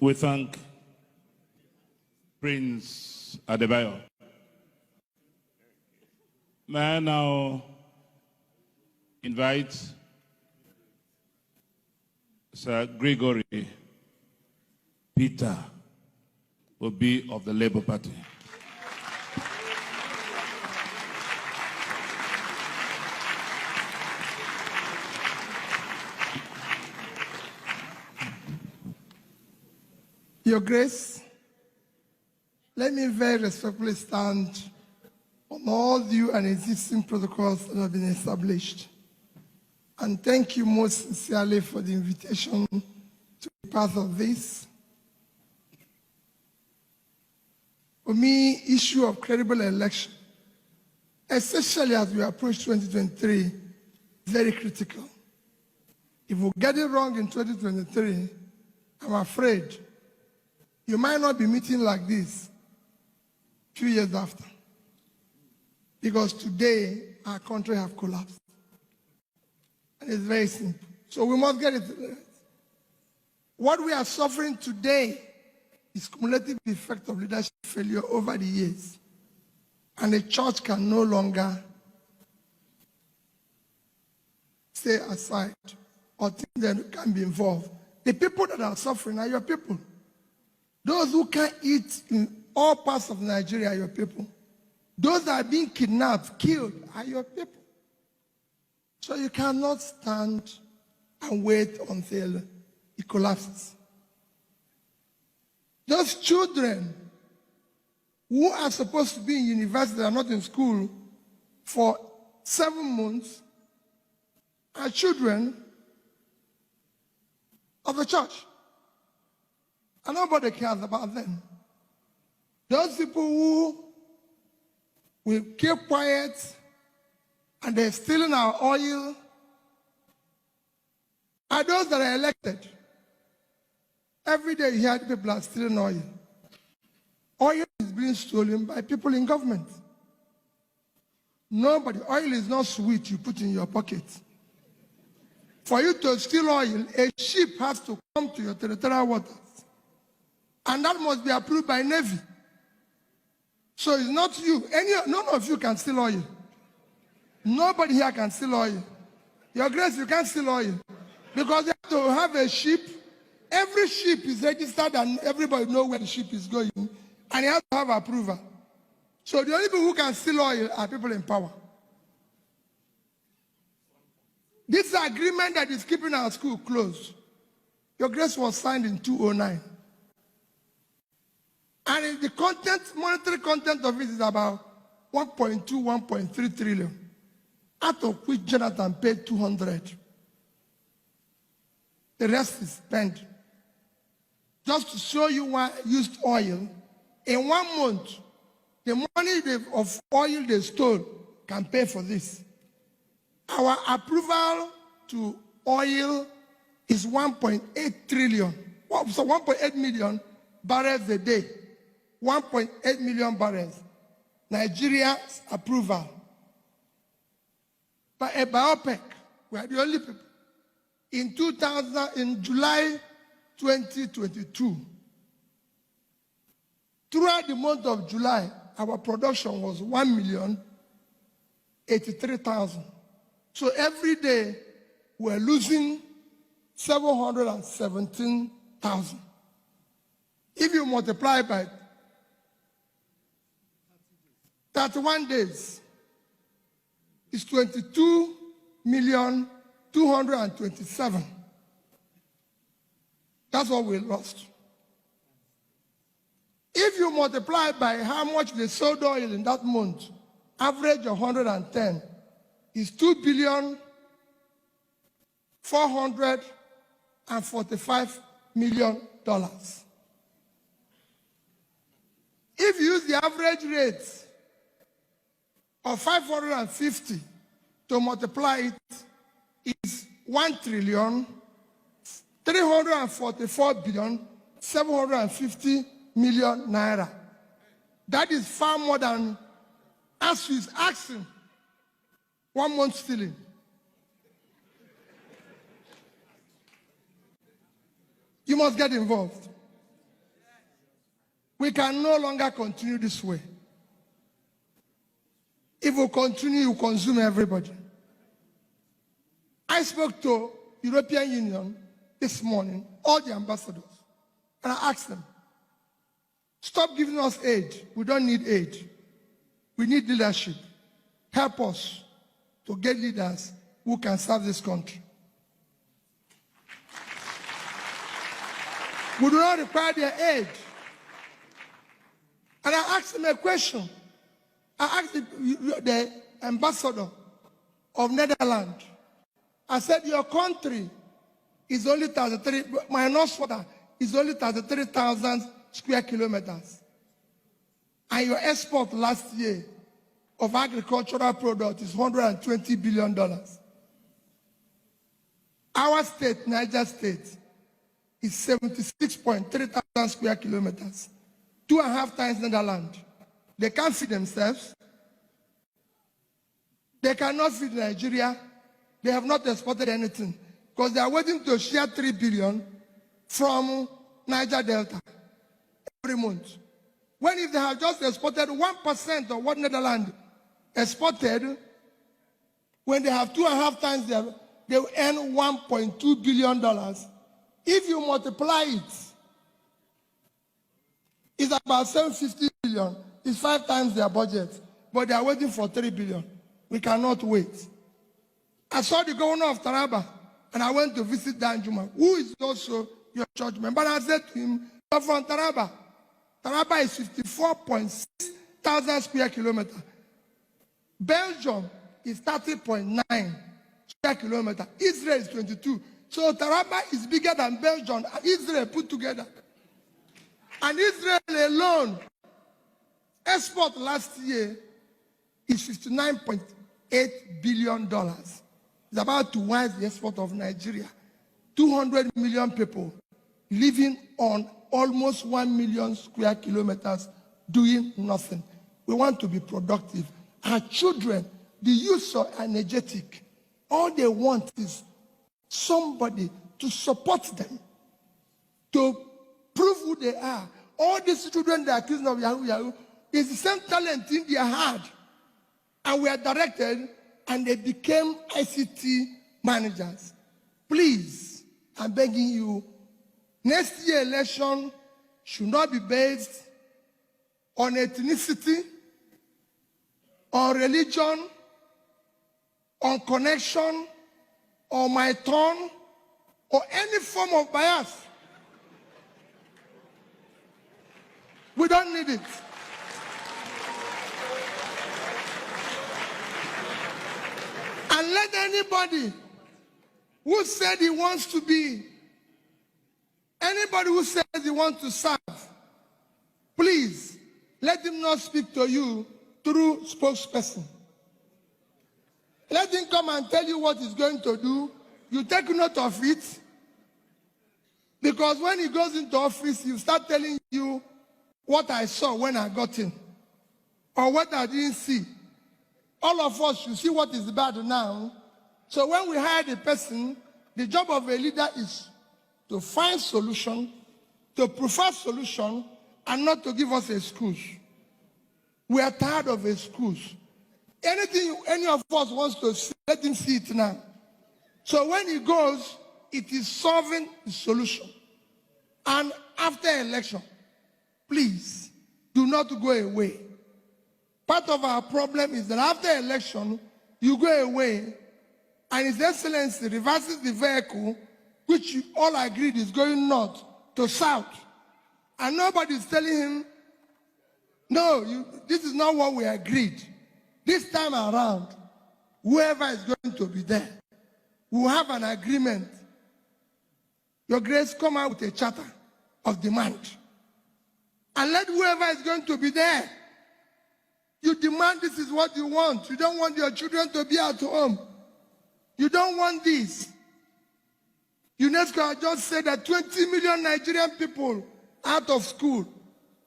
We thank Prince Adebayo. May I now invite Sir Gregory Peter Obi of the Labour Party. Your Grace, let me very respectfully stand on all due and existing protocols that have been established. And thank you most sincerely for the invitation to be part of this. For me, issue of credible election, especially as we approach 2023, very critical. If we get it wrong in 2023, I'm afraid you might not be meeting like this 2 years after. Because today, our country has collapsed. And it's very simple. So we must get it right. What we are suffering today is cumulative effect of leadership failure over the years. And the church can no longer stay aside or think that can be involved. The people that are suffering are your people. Those who can't eat in all parts of Nigeria are your people. Those that are being kidnapped, killed, are your people. So you cannot stand and wait until it collapses. Those children who are supposed to be in university are not in school for 7 months are children of the church. And nobody cares about them. Those people who will keep quiet and they're stealing our oil are those that are elected. Every day you hear people are stealing oil. Oil is being stolen by people in government. Nobody. Oil is not sweet you put in your pocket. For you to steal oil, a ship has to come to your territorial waters. And that must be approved by Navy. So it's not you. None of you can steal oil. Nobody here can steal oil. Your Grace, you can't steal oil. Because you have to have a ship. Every ship is registered and everybody knows where the ship is going. And you have to have approval. So the only people who can steal oil are people in power. This agreement that is keeping our school closed, Your Grace, was signed in 2009. And the content, monetary content of it is about 1.2, 1.3 trillion, out of which Jonathan paid 200. The rest is spent. Just to show you why I used oil, in 1 month, the money of oil they stole can pay for this. Our approval to oil is 1.8 trillion, so 1.8 million barrels a day. 1.8 million barrels. Nigeria's approval. By OPEC, we are the only people. In July 2022, throughout the month of July, our production was 1,083,000. So every day, we're losing 717,000. If you multiply by 31 days, it's 22,227,000. That's what we lost. If you multiply by how much they sold oil in that month, average of 110, is $2,445,000,000. If you use the average rate of 550 to multiply it, is 1,344,750,000,000 naira. That is far more than ASU is asking 1 month stealing. You must get involved. We can no longer continue this way. If we continue, you consume everybody. I spoke to European Union this morning, all the ambassadors, and I asked them, stop giving us aid. We don't need aid. We need leadership. Help us to get leaders who can serve this country. We do not require their aid. And I asked them a question. I asked the ambassador of Netherlands. I said, your country is only 33, minus water, is only 33,000 square kilometers. And your export last year of agricultural product is $120 billion. Our state, Niger State, is 76.3 thousand square kilometers, 2.5 times Netherlands. They can't feed themselves. They cannot feed Nigeria. They have not exported anything because they are waiting to share 3 billion from Niger Delta every month. When if they have just exported 1% of what Netherlands exported, when they have 2.5 times, they will earn $1.2 billion. If you multiply it, it's about 750 billion. It's 5 times their budget, but they are waiting for 3 billion. We cannot wait. I saw the governor of Taraba, and I went to visit Danjuma, who is also your church member. And I said to him, you're from Taraba. Taraba is 54.6 thousand square kilometers. Belgium is 30.9 square kilometers. Israel is 22. So Taraba is bigger than Belgium and Israel put together. And Israel alone, export last year is $59.8 billion. It's about twice the export of Nigeria. 200 million people living on almost 1 million square kilometers doing nothing. We want to be productive. Our children, the youth are energetic. All they want is somebody to support them, to prove who they are. All these children that are accused of Yahoo Yahoo, there's the same talent in their heart. And we are directed, and they became ICT managers. Please, I'm begging you, next year election should not be based on ethnicity, on religion, on connection, or my turn, or any form of bias. We don't need it. And let anybody who said he wants to be, anybody who says he wants to serve, please let him not speak to you through spokesperson. Let him come and tell you what he's going to do. You take note of it. Because when he goes into office, he'll start telling you what I saw when I got in, or what I didn't see. All of us should see what is bad now. So when we hire the person, the job of a leader is to find solution, to prefer solution, and not to give us excuse. We are tired of excuse. Anything any of us wants to see, let him see it now. So when he goes, it is solving the solution. And after election, please do not go away. Part of our problem is that after election, you go away, and His Excellency reverses the vehicle, which you all agreed is going north to south. And nobody is telling him, no, this is not what we agreed. This time around, whoever is going to be there, we will have an agreement. Your Grace, come out with a charter of demand. And let whoever is going to be there, you demand this is what you want. You don't want your children to be at home. You don't want this. UNESCO just said that 20 million Nigerian people out of school.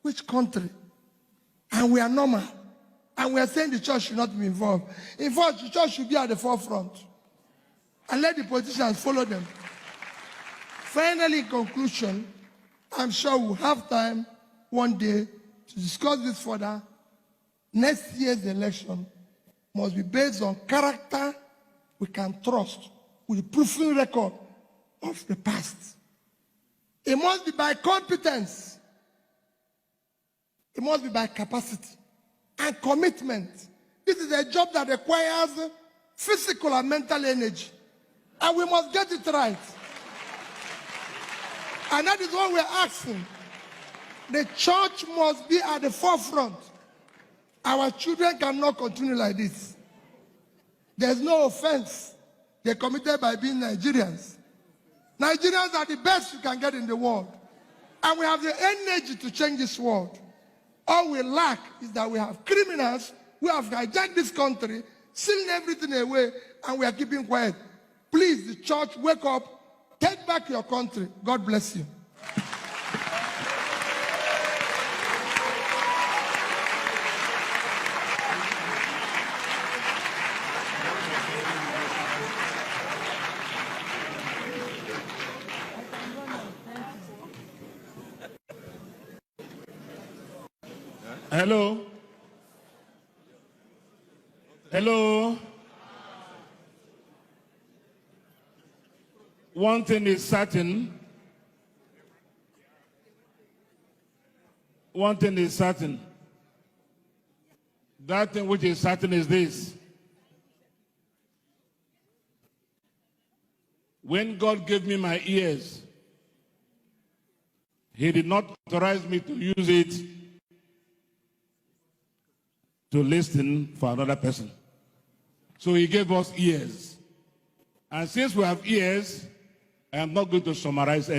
Which country? And we are normal. And we are saying the church should not be involved. In fact, the church should be at the forefront. And let the politicians follow them. Finally, in conclusion, I'm sure we'll have time one day to discuss this further. Next year's election must be based on character we can trust with the proven record of the past. It must be by competence. It must be by capacity and commitment. This is a job that requires physical and mental energy. And we must get it right. And that is what we're asking. The church must be at the forefront. Our children cannot continue like this. There's no offense. They're committed by being Nigerians. Nigerians are the best you can get in the world. And we have the energy to change this world. All we lack is that we have criminals who have hijacked this country, sealing everything away, and we are keeping quiet. Please, the church, wake up. Take back your country. God bless you. Hello? Hello? One thing is certain. One thing is certain. That thing which is certain is this. When God gave me my ears, He did not authorize me to use it to listen for another person. So He gave us ears. And since we have ears, I am not going to summarize anything.